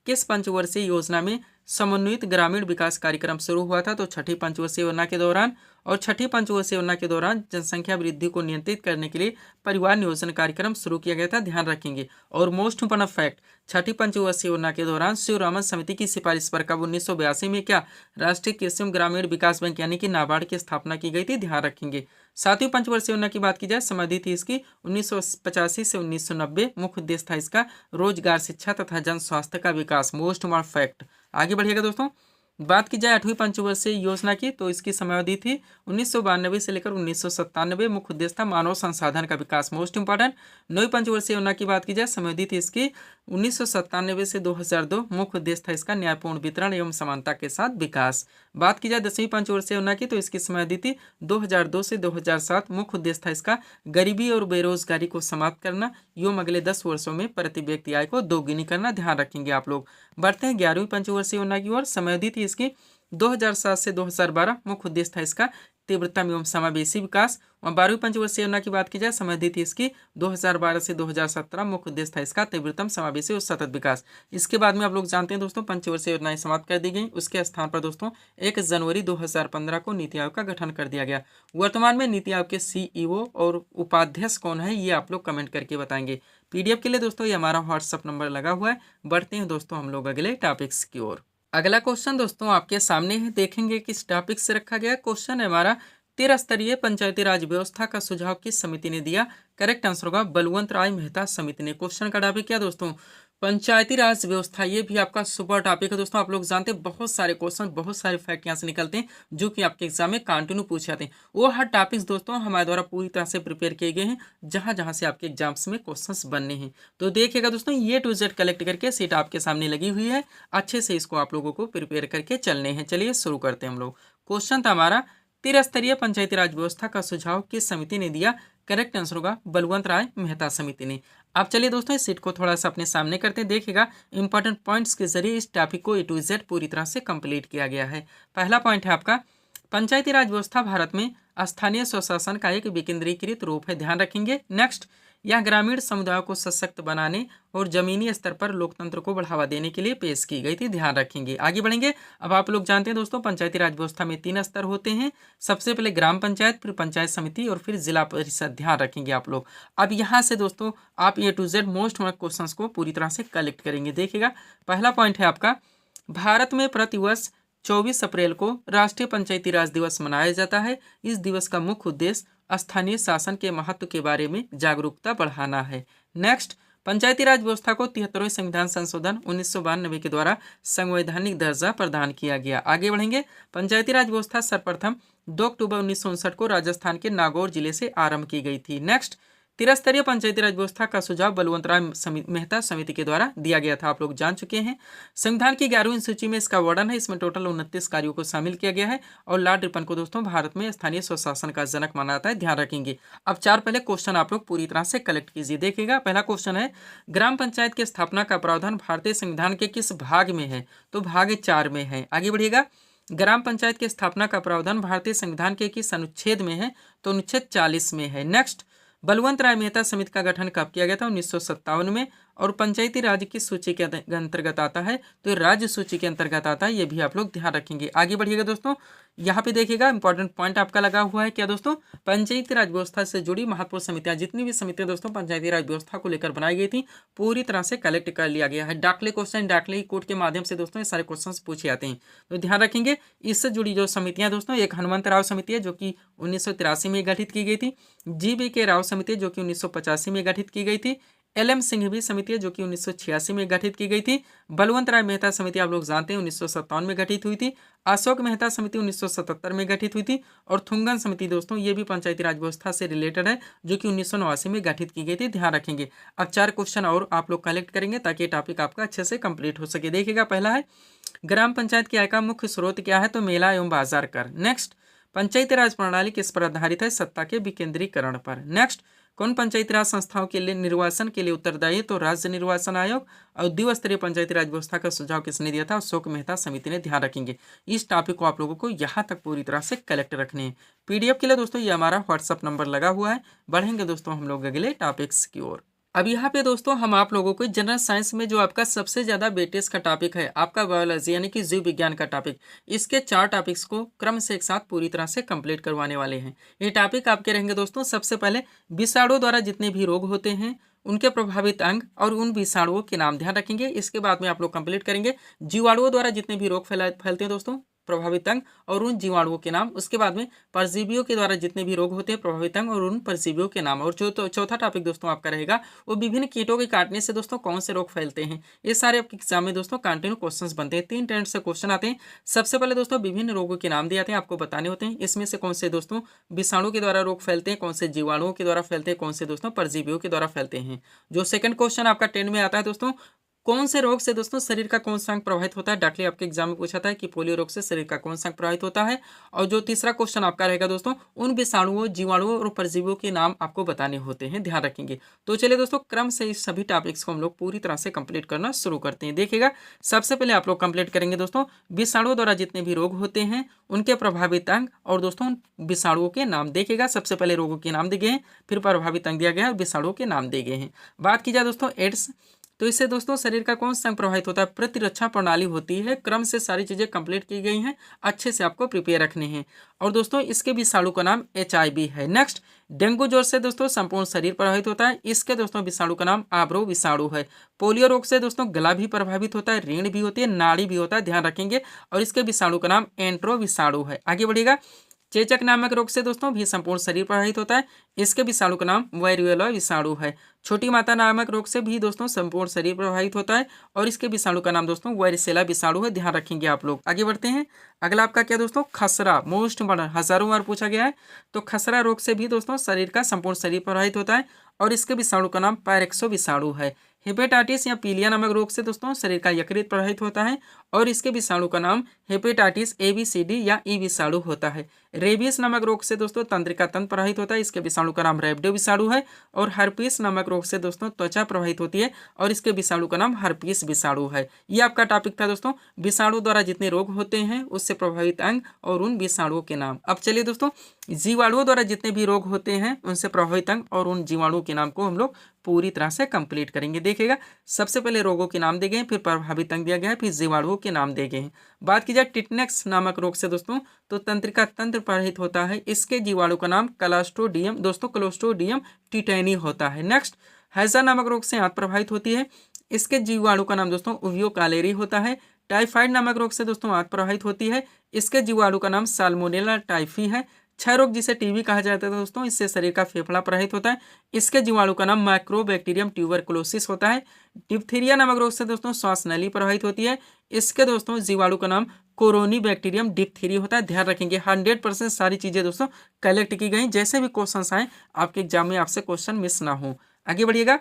किस पंचवर्षीय योजना में समन्वित ग्रामीण विकास कार्यक्रम शुरू हुआ था, तो 6ठी पंचवर्षीय योजना के दौरान। और 6ठी पंचवर्षीय योजना के दौरान जनसंख्या वृद्धि को नियंत्रित करने के लिए परिवार नियोजन कार्यक्रम शुरू किया गया था, ध्यान रखेंगे। और मोस्ट इंपोर्टेंट फैक्ट, 6ठी पंचवर्षीय योजना के दौरान शिवरामन समिति की सिफारिश पर कब 1982 में क्या राष्ट्रीय कृषि एवं ग्रामीण विकास बैंक यानी कि नाबार्ड की स्थापना की गई थी, ध्यान रखेंगे। 7वीं पंचवर्षीय योजना की बात की जाए, समाधि थी इसकी 1985 से 1990। मुख्य उद्देश्य था इसका रोजगार, शिक्षा तथा जन स्वास्थ्य का विकास। Most important fact. आगे बढ़िएगा दोस्तों, बात की जाए 8वीं पंचवर्षीय योजना की, तो इसकी समयावधि थी 1992 से लेकर 1997। मुख्य उद्देश्य था मानव संसाधन का विकास, मोस्ट इंपॉर्टेंट। 9वीं पंचवर्षीय योजना की बात की जाए, समयावधि थी इसकी 1997 से 2002। मुख्य उद्देश्य था इसका न्यायपूर्ण वितरण एवं समानता के साथ विकास। बात की जाए 10वीं पंचवर्षीय योजना की, तो इसकी समयावधि थी 2002 से 2007। मुख्य उद्देश्य था इसका गरीबी और बेरोजगारी को समाप्त करना एवं अगले 10 वर्षों में प्रति व्यक्ति आय को दोगुनी करना। ध्यान रखेंगे आप लोग। बढ़ते हैं 11वीं पंचवर्षीय योजना की ओर। समयावधि थी इसकी 2007 से 2012। मुख्य उद्देश्य था इसका तीव्रतम एवं समावेशी विकास। और 12वीं पंचवर्षीय योजना की बात की जाए, समयावधि थी इसकी 2012 से 2017। मुख्य उद्देश्य था इसका तीव्रतम समावेशी और सतत विकास। इसके बाद में आप लोग जानते हैं दोस्तों, पंचवर्षीय योजनाएं समाप्त कर दी गई। उसके स्थान पर दोस्तों 1 जनवरी 2015 को नीति आयोग का गठन कर दिया गया। वर्तमान में नीति आयोग के CEO और उपाध्यक्ष कौन है, ये आप लोग कमेंट करके बताएंगे। PDF के लिए दोस्तों ये हमारा व्हाट्सअप नंबर लगा हुआ है। बढ़ते हैं दोस्तों हम लोग अगले टॉपिक्स की ओर। अगला क्वेश्चन दोस्तों आपके सामने है, देखेंगे किस टॉपिक से रखा गया। क्वेश्चन है हमारा, त्रिस्तरीय पंचायती राज व्यवस्था का सुझाव किस समिति ने दिया। करेक्ट आंसर होगा बलवंत राय मेहता समिति ने। क्वेश्चन का टॉपिक क्या दोस्तों, पंचायती राज व्यवस्था। ये भी आपका सुपर टॉपिक है दोस्तों। आप लोग जानते हैं बहुत सारे क्वेश्चन, बहुत सारे फैक्ट यहाँ से निकलते हैं जो कि आपके एग्जाम में कंटिन्यू पूछे जाते हैं। वो हर टॉपिक्स दोस्तों हमारे द्वारा पूरी तरह से प्रिपेयर किए गए हैं, जहां जहां से आपके एग्जाम्स में क्वेश्चंस बनने हैं। तो देखिएगा दोस्तों, ये टू जेड कलेक्ट करके सीट आपके सामने लगी हुई है। अच्छे से इसको आप लोगों को प्रिपेयर करके चलने हैं। चलिए शुरू करते हैं हम लोग। क्वेश्चन था हमारा, त्रिस्तरीय पंचायती राज व्यवस्था का सुझाव किस समिति ने दिया। करेक्ट आंसर होगा बलवंत राय मेहता समिति ने। आप चलिए दोस्तों इस सीट को थोड़ा सा अपने सामने करते हैं। देखिएगा इंपॉर्टेंट पॉइंट्स के जरिए इस टॉपिक को A to Z पूरी तरह से कंप्लीट किया गया है। पहला पॉइंट है आपका, पंचायती राज व्यवस्था भारत में स्थानीय स्वशासन का एक विकेंद्रीकृत रूप है। ध्यान रखेंगे। नेक्स्ट, यह ग्रामीण समुदायों को सशक्त बनाने और जमीनी स्तर पर लोकतंत्र को बढ़ावा देने के लिए पेश की गई थी। ध्यान रखेंगे। आगे बढ़ेंगे। अब आप लोग जानते हैं दोस्तों, पंचायती राज व्यवस्था में 3 स्तर होते हैं। सबसे पहले ग्राम पंचायत, फिर पंचायत समिति और फिर जिला परिषद। ध्यान रखेंगे आप लोग। अब यहाँ से दोस्तों आप A to Z most questions को पूरी तरह से कलेक्ट करेंगे। देखिएगा पहला पॉइंट है आपका, भारत में प्रतिवर्ष 24 अप्रैल को राष्ट्रीय पंचायती राज दिवस मनाया जाता है। इस दिवस का मुख्य उद्देश्य स्थानीय शासन के महत्व के बारे में जागरूकता बढ़ाना है। नेक्स्ट, पंचायती राज व्यवस्था को 73वें संविधान संशोधन 1992 के द्वारा संवैधानिक दर्जा प्रदान किया गया। आगे बढ़ेंगे। पंचायती राज व्यवस्था सर्वप्रथम 2 अक्टूबर 1959 को राजस्थान के नागौर जिले से आरंभ की गई थी। नेक्स्ट, त्रिस्तरीय पंचायती राज व्यवस्था का सुझाव बलवंत राय मेहता समिति के द्वारा दिया गया था। आप लोग जान चुके हैं। संविधान की 11वीं सूची में इसका वर्णन है। इसमें टोटल 29 कार्यों को शामिल किया गया है और लॉर्ड रिपन को दोस्तों भारत में स्थानीय स्वशासन का जनक माना जाता है। ध्यान रखेंगे। अब 4 पहले क्वेश्चन आप लोग पूरी तरह से कलेक्ट कीजिए। देखिएगा पहला क्वेश्चन है, ग्राम पंचायत की स्थापना का प्रावधान भारतीय संविधान के किस भाग में है। तो भाग 4 में है। आगे बढ़िएगा। ग्राम पंचायत की स्थापना का प्रावधान भारतीय संविधान के किस अनुच्छेद में है। तो अनुच्छेद 40 में है। नेक्स्ट, बलवंत राय मेहता समिति का गठन कब किया गया था। 1957 में। और पंचायती राज की सूची के अंतर्गत आता है, तो राज्य सूची के अंतर्गत आता है। ये भी आप लोग ध्यान रखेंगे। आगे बढ़िएगा दोस्तों। यहाँ पे देखिएगा इंपॉर्टेंट पॉइंट आपका लगा हुआ है क्या दोस्तों, पंचायती राज व्यवस्था से जुड़ी महत्वपूर्ण समितियां, जितनी भी समितियां दोस्तों पंचायती राज व्यवस्था को लेकर बनाई गई थी, पूरी तरह से कलेक्ट कर लिया गया है। डाकले क्वेश्चन, डाकले कोड के माध्यम से दोस्तों ये सारे क्वेश्चन पूछे जाते हैं, तो ध्यान रखेंगे। इससे जुड़ी जो समितियां दोस्तों, एक हनुमंत राव समिति है जो कि 1983 में गठित की गई थी। GBK राव समिति जो कि 1985 में गठित की गई थी। LM सिंघवी समिति है जो कि 1986 में गठित की गई थी। बलवंत राय मेहता समिति आप लोग जानते हैं 1957 में गठित हुई थी। अशोक मेहता समिति 1977 में गठित हुई थी। और थुंगन समिति दोस्तों ये भी पंचायती राज व्यवस्था से रिलेटेड है, जो कि 1989 में गठित की गई थी। ध्यान रखेंगे। अब 4 क्वेश्चन और आप लोग कलेक्ट करेंगे ताकि टॉपिक आपका अच्छे से कंप्लीट हो सके। देखिएगा पहला है, ग्राम पंचायत की आय का मुख्य स्रोत क्या है। तो मेला एवं बाजार कर। नेक्स्ट, पंचायती राज प्रणाली किस पर आधारित है। सत्ता के विकेंद्रीकरण पर। नेक्स्ट, कौन पंचायती राज संस्थाओं के लिए निर्वाचन के लिए उत्तरदायी। तो राज्य निर्वाचन आयोग। और द्विस्तरीय पंचायती राज व्यवस्था का सुझाव किसने दिया था। अशोक मेहता समिति ने। ध्यान रखेंगे। इस टॉपिक को आप लोगों को यहाँ तक पूरी तरह से कलेक्ट रखने हैं। PDF के लिए दोस्तों ये हमारा व्हाट्सअप नंबर लगा हुआ है। बढ़ेंगे दोस्तों हम लोग अगले टॉपिक्स की ओर। अब यहाँ पे दोस्तों हम आप लोगों को जनरल साइंस में जो आपका सबसे ज़्यादा वेटेज का टॉपिक है, आपका बायोलॉजी यानी कि जीव विज्ञान का टॉपिक, इसके 4 टॉपिक्स को क्रम से एक साथ पूरी तरह से कंप्लीट करवाने वाले हैं। ये टॉपिक आपके रहेंगे दोस्तों। सबसे पहले विषाणुओं द्वारा जितने भी रोग होते हैं, उनके प्रभावित अंग और उन विषाणुओं के नाम ध्यान रखेंगे। इसके बाद में आप लोग कंप्लीट करेंगे जीवाणुओं द्वारा जितने भी रोग फैलते हैं दोस्तों, प्रभावित अंग और उन जीवाणुओं के नाम। उसके बाद में परजीवियों के द्वारा जितने भी रोग होते हैं प्रभावित अंग और उन परजीवियों के नाम। और जो चौथा टॉपिक दोस्तों आपका रहेगा वो विभिन्न कीटों के काटने से दोस्तों कौन से रोग फैलते हैं। ये सारे आपके एग्जाम में दोस्तों कंटिन्यू क्वेश्चंस बनते हैं। 3 टर्न से क्वेश्चन आते हैं। सबसे पहले दोस्तों विभिन्न रोगों के नाम दिए जाते हैं, आपको बताने होते हैं इसमें से कौन से दोस्तों विषाणु के द्वारा रोग फैलते हैं, कौन से जीवाणुओं के द्वारा फैलते हैं, कौन से दोस्तों परजीवियों के द्वारा फैलते हैं। जो सेकंड क्वेश्चन आपका 10 में आता है दोस्तों, कौन से रोग से दोस्तों शरीर का कौन सा अंग प्रभावित होता है। डायरेक्टली आपके एग्जाम में पूछा था कि पोलियो रोग से शरीर का कौन सा अंग प्रभावित होता है। और जो तीसरा क्वेश्चन आपका रहेगा दोस्तों, उन विषाणुओं जीवाणुओं और परजीवियों के नाम आपको बताने होते हैं, ध्यान रखेंगे। तो चलिए दोस्तों क्रम से इस सभी टॉपिक्स को हम लोग पूरी तरह से कंप्लीट करना शुरू करते हैं। देखिएगा सबसे पहले आप लोग कंप्लीट करेंगे दोस्तों विषाणुओं द्वारा जितने भी रोग होते हैं उनके प्रभावित अंग और दोस्तों उन विषाणुओं के नाम। देखिएगा सबसे पहले रोगों के नाम दिए गए हैं, फिर प्रभावित अंग दिया गया है और विषाणुओं के नाम दिए गए हैं। बात की जाए दोस्तों एड्स, तो इससे दोस्तों शरीर का कौन सा अंग प्रभावित होता है, प्रतिरक्षा प्रणाली होती है। क्रम से सारी चीजें कंप्लीट की गई हैं, अच्छे से आपको प्रिपेयर रखने हैं। और दोस्तों इसके विषाणु का नाम HIV है। नेक्स्ट डेंगू ज्वर से दोस्तों संपूर्ण शरीर प्रभावित होता है, इसके दोस्तों विषाणु का नाम आब्रो विषाणु है। पोलियो रोग से दोस्तों गला भी प्रभावित होता है, रीढ़ भी होती है, नाड़ी भी होता है, ध्यान रखेंगे। और इसके विषाणु का नाम एंट्रो विषाणु है। आगे बढ़िएगा चेचक नामक रोग से दोस्तों भी संपूर्ण शरीर प्रभावित होता है, इसके विषाणु का नाम वायरुएला विषाणु है। छोटी माता नामक रोग से भी दोस्तों संपूर्ण शरीर प्रभावित होता है और इसके विषाणु का नाम दोस्तों वायरसेला विषाणु है, ध्यान रखेंगे आप लोग। आगे बढ़ते हैं। अगला आपका क्या दोस्तों खसरा, मोस्ट इम्पोर्टेंट, हजारों बार पूछा गया है। तो खसरा रोग से भी दोस्तों शरीर का संपूर्ण शरीर प्रभावित होता है और इसके विषाणु का नाम पायरेक्सो विषाणु है। हेपेटाइटिस या पीलिया नामक रोग से दोस्तों शरीर का यकृत प्रभावित होता है और इसके विषाणु का नाम हेपेटाइटिस ABCD या ई विषाणु होता है। रेबीज नामक रोग से दोस्तों तंत्रिका तंत्र प्रभावित होता है, इसके विषाणु का नाम रैबिडो विषाणु है। और हर्पीस नामक रोग से दोस्तों त्वचा प्रभावित होती है और इसके विषाणु का नाम हर्पीस विषाणु है। ये आपका टॉपिक था दोस्तों विषाणु द्वारा जितने रोग होते हैं उससे प्रभावित अंग और उन विषाणुओं के नाम। अब चलिए दोस्तों जीवाणुओं द्वारा जितने भी रोग होते हैं उनसे प्रभावित अंग और उन जीवाणुओं के नाम को हम लोग पूरी तरह से कंप्लीट करेंगे। देखिएगा सबसे पहले रोगों के नाम दिए गए हैं, फिर प्रभावित अंग दिया गया है, फिर जीवाणुओं के नाम दिए गए हैं। बात की जाए टिटनेक्स नामक रोग से दोस्तों तो तंत्रिका तंत्र प्रभावित होता है, इसके जीवाणु का नाम क्लोस्ट्रीडियम दोस्तों क्लोस्ट्रीडियम टिटेनी होता है। नेक्स्ट हैजा नामक रोग से आंत प्रभावित होती है, इसके जीवाणु का नाम दोस्तों उवियो कालेरी होता है। टाइफाइड नामक रोग से दोस्तों आंत प्रभावित होती है, इसके जीवाणु का नाम साल्मोनेला टाइफी है। क्षय रोग जिसे टीबी कहा जाता है दोस्तों, इससे शरीर का फेफड़ा प्रभावित होता है, इसके जीवाणु का नाम माइक्रोबैक्टीरियम ट्यूबरकुलोसिस होता है। डिप्थीरिया नामक रोग से दोस्तों श्वास नली प्रभावित होती है, इसके दोस्तों जीवाणु का नाम कोरोनी बैक्टीरियम डिप्थीरी होता है, ध्यान रखेंगे। 100% सारी चीजें दोस्तों कलेक्ट की गई, जैसे भी क्वेश्चन आए आपके एग्जाम में आपसे क्वेश्चन मिस ना हो। आगे बढ़िएगा।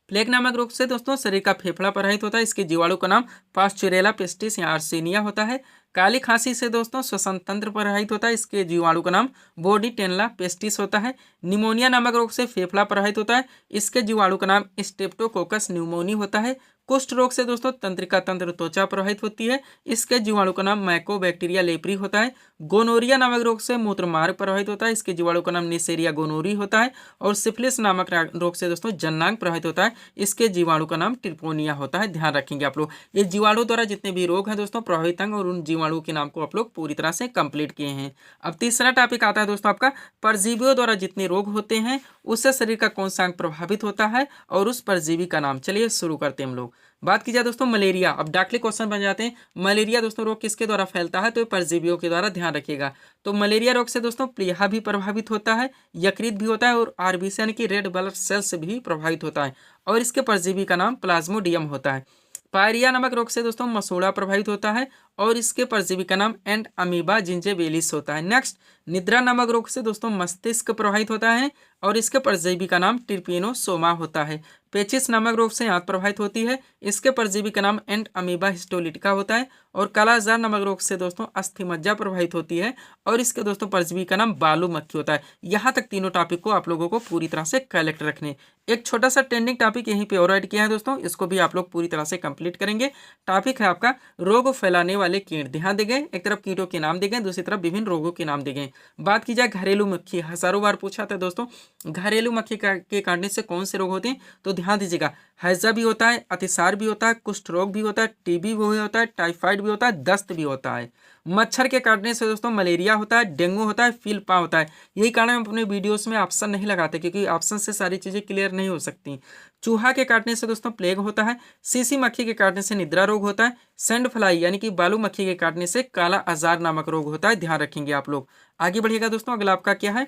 प्लेग नामक रोग से दोस्तों शरीर का फेफड़ा प्रभावित होता है, इसके जीवाणु का नाम पास्चुरेला पेस्टिस या आर्सेनिया होता है। काली खांसी से दोस्तों श्वसन तंत्र प्रभावित होता है, इसके जीवाणु का नाम बोर्डीटेनला पेस्टिस होता है। निमोनिया नामक रोग से फेफड़ा प्रभावित होता है, इसके जीवाणु का नाम स्ट्रेप्टोकोकस न्यूमोनी होता है। कुष्ठ रोग से दोस्तों तंत्रिका तंत्र त्वचा प्रभावित होती है, इसके जीवाणु का नाम माइकोबैक्टीरिया लेप्री होता है। गोनोरिया नामक रोग से मूत्र मार्ग प्रभावित होता है, इसके जीवाणु का नाम नेसेरिया गोनोरी होता है। और सिफिलिस नामक रोग से दोस्तों जननांग प्रभावित होता है, इसके जीवाणु का नाम ट्रिपोनिया होता है, ध्यान रखेंगे आप लोग। ये जीवाणु द्वारा जितने भी रोग हैं दोस्तों प्रभावित अंग और उन जीवाणु के नाम को आप लोग पूरी तरह से कंप्लीट किए हैं। अब तीसरा टॉपिक आता है दोस्तों आपका परजीवियों द्वारा जितने रोग होते हैं उससे शरीर का कौन सा अंग प्रभावित होता है और उस परजीवी का नाम। चलिए शुरू करते हैं हम लोग। बात की जाए दोस्तों मलेरिया, अब डायरेक्टली क्वेश्चन बन जाते हैं। मलेरिया दोस्तों रोग किसके द्वारा फैलता है, तो परजीवियों के द्वारा, ध्यान रखिएगा। तो मलेरिया रोग से दोस्तों प्लीहा भी प्रभावित होता है, यकृत भी होता है और आरबीसी यानी कि रेड ब्लड सेल्स भी प्रभावित होता है और इसके परजीवी का नाम प्लाज्मोडियम होता है। पायरिया नामक रोग से दोस्तों मसूड़ा प्रभावित होता है और इसके परजीवी का नाम एंड अमीबा जिंजेबेलिस होता है। नेक्स्ट निद्रा नामक रोग से दोस्तों मस्तिष्क प्रभावित होता है और इसके परजीवी का नाम ट्रिपिनोसोमा होता है। पेचिस नामक रोग से आंत प्रभावित होती है, इसके परजीवी का नाम एंड अमीबा हिस्टोलिटिका होता है। और कालाजार नामक रोग से दोस्तों अस्थिमज्जा प्रभावित होती है और इसके दोस्तों परजीवी का नाम बालू मक्खी होता है। यहाँ तक तीनों टॉपिक को आप लोगों को पूरी तरह से कलेक्ट रखने। एक छोटा सा ट्रेंडिंग टॉपिक यहीं पे और ऐड किया है दोस्तों, इसको भी आप लोग पूरी तरह से कंप्लीट करेंगे। टॉपिक है आपका रोग फैलाने वाले कीट, ध्यान दे गए। एक तरफ कीटों के नाम दिए गए, दूसरी तरफ विभिन्न रोगों के नाम दिए गए। बात की जाए घरेलू मक्खी, हजारों बार पूछा था दोस्तों, घरेलू मक्खी के काटने से कौन से रोग होते हैं? तो ध्यान दीजिएगा, हैजा भी होता है, अतिसार भी होता है, कुष्ठ रोग भी होता है, टीबी भी होता है, टाइफाइड भी होता है, दस्त भी होता है। मच्छर के काटने से दोस्तों मलेरिया होता है, डेंगू होता है, फीलपा होता है। यही कारण हम अपने वीडियोस में ऑप्शन नहीं लगाते, क्योंकि ऑप्शन से सारी चीज़ें क्लियर नहीं हो सकती। चूहा के काटने से दोस्तों प्लेग होता है, सीसी मक्खी के काटने से निद्रा रोग होता है, सैंड फ्लाई यानी कि बालू मक्खी के काटने से काला अजार नामक रोग होता है। ध्यान रखेंगे आप लोग। आगे बढ़िएगा दोस्तों, अगला आपका क्या है?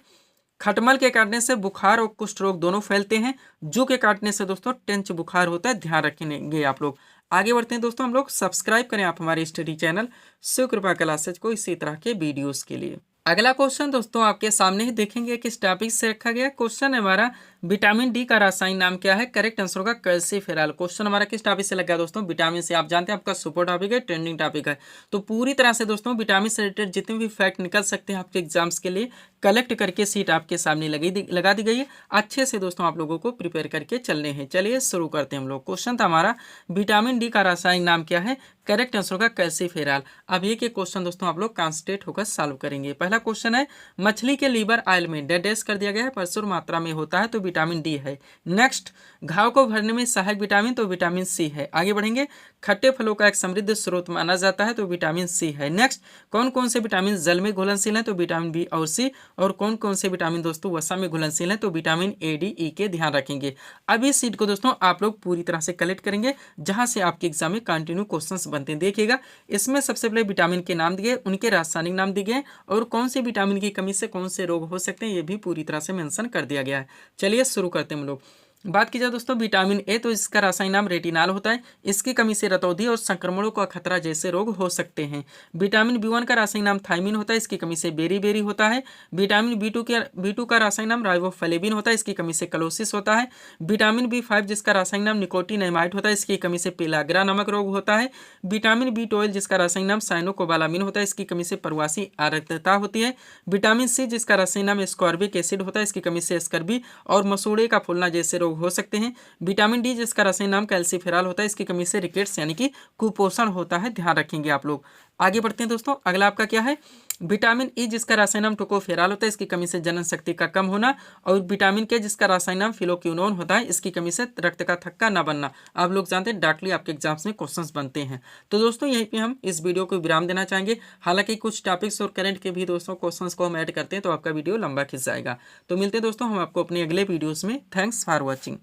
खटमल के काटने से बुखार और कुष्ठ रोग दोनों फैलते हैं। जू के काटने से दोस्तों टेंच बुखार होता है। ध्यान रखेंगे आप लोग। आगे बढ़ते हैं दोस्तों हम लोग। सब्सक्राइब करें आप हमारे स्टडी चैनल शिव कृपा क्लासेज को इसी तरह के वीडियोस के लिए। अगला क्वेश्चन दोस्तों आपके सामने ही देखेंगे किस टॉपिक से रखा गया। क्वेश्चन है हमारा, विटामिन डी का रासायनिक नाम क्या है? करेक्ट आंसर होगा कैल्सीफेरॉल। क्वेश्चन हमारा किस टॉपिक से लगा दोस्तों? विटामिन से। आप जानते हैं आपका सुपर टॉपिक है, ट्रेंडिंग टॉपिक है। तो पूरी तरह से दोस्तों विटामिन से रिलेटेड जितने भी फैक्ट निकल सकते हैं आपके एग्जाम्स के लिए कलेक्ट करके सीट आपके सामने लगा दी गई है। अच्छे से दोस्तों आप लोगों को प्रिपेयर करके चलने हैं। चलिए शुरू करते हैं हम लोग। क्वेश्चन था हमारा, विटामिन डी का रासायनिक नाम क्या है? करेक्ट आंसर होगा कैल्सीफेरॉल। अब ये के क्वेश्चन दोस्तों आप लोग कॉन्सेंट्रेट होकर सॉल्व करेंगे। पहला क्वेश्चन है, मछली के लीवर ऑयल में डेडेस कर दिया गया है, प्रचुर मात्रा में होता है, तो विटामिन डी है। नेक्स्ट, घाव को भरने में सहायक विटामिन, तो विटामिन सी है। आगे बढ़ेंगे, खट्टे फलों का एक समृद्ध स्रोत माना जाता है, तो विटामिन सी है। नेक्स्ट, कौन कौन से विटामिन जल में घुलनशील हैं? तो विटामिन बी और सी। और कौन कौन से विटामिन दोस्तों वसा में घुलनशील हैं? तो विटामिन ए, डी, ई के। ध्यान रखेंगे। अब इस सीट को दोस्तों आप लोग पूरी तरह से कलेक्ट करेंगे, जहां से आपके एग्जाम में कंटिन्यू क्वेश्चंस बनते हैं। देखिएगा, इसमें सबसे पहले विटामिन के नाम दिए, उनके रासायनिक नाम दिए गए, और कौन से विटामिन की कमी से कौन से रोग हो सकते हैं ये भी पूरी तरह से मेंशन कर दिया गया है। चलिए शुरू करते हैं हम लोग। बात की जाए दोस्तों विटामिन ए, तो इसका रासायनिक नाम रेटिनाल होता है। इसकी कमी से रतौंधी और संक्रमणों का खतरा जैसे रोग हो सकते हैं। विटामिन बी1 का रासायनिक नाम थायमिन होता है। इसकी कमी से बेरी होता है। विटामिन बी2 का रासायनिक नाम राइबोफ्लेविन होता है। इसकी कमी से क्लोसिस होता है। विटामिन बी5 जिसका रासायनिक नाम निकोटिनामाइड होता है। इसकी कमी से पेलाग्रा नामक रोग होता है। विटामिन बी12 जिसका रासायनिक नाम साइनोकोबालामिन होता है। इसकी कमी से प्रवासी आर्द्रता होती है। विटामिन सी जिसका रासायनिक नाम एस्कॉर्बिक एसिड होता है। इसकी कमी से स्कर्वी और मसूड़े का फूलना जैसे रोग हो सकते हैं। विटामिन डी जिसका रासायनिक नाम कैल्सीफेरॉल होता है। इसकी कमी से रिकेट्स यानी कि कुपोषण होता है। ध्यान रखेंगे आप लोग। आगे बढ़ते हैं दोस्तों, अगला आपका क्या है? विटामिन ई जिसका रासायनिक नाम टोकोफेरॉल होता है। इसकी कमी से जनन शक्ति का कम होना। और विटामिन के जिसका रासायनिक नाम फिलोक्विनोन होता है। इसकी कमी से रक्त का थक्का न बनना। आप लोग जानते हैं डायरेक्टली आपके एग्जाम्स में क्वेश्चंस बनते हैं। तो दोस्तों यहीं पे हम इस वीडियो को विराम देना चाहेंगे। हालांकि कुछ टॉपिक्स और करंट के भी दोस्तों क्वेश्चंस को हम ऐड करते हैं, तो आपका वीडियो लंबा खिंच जाएगा। तो मिलते हैं दोस्तों हम आपको अपने अगले वीडियोस में। Thanks for watching.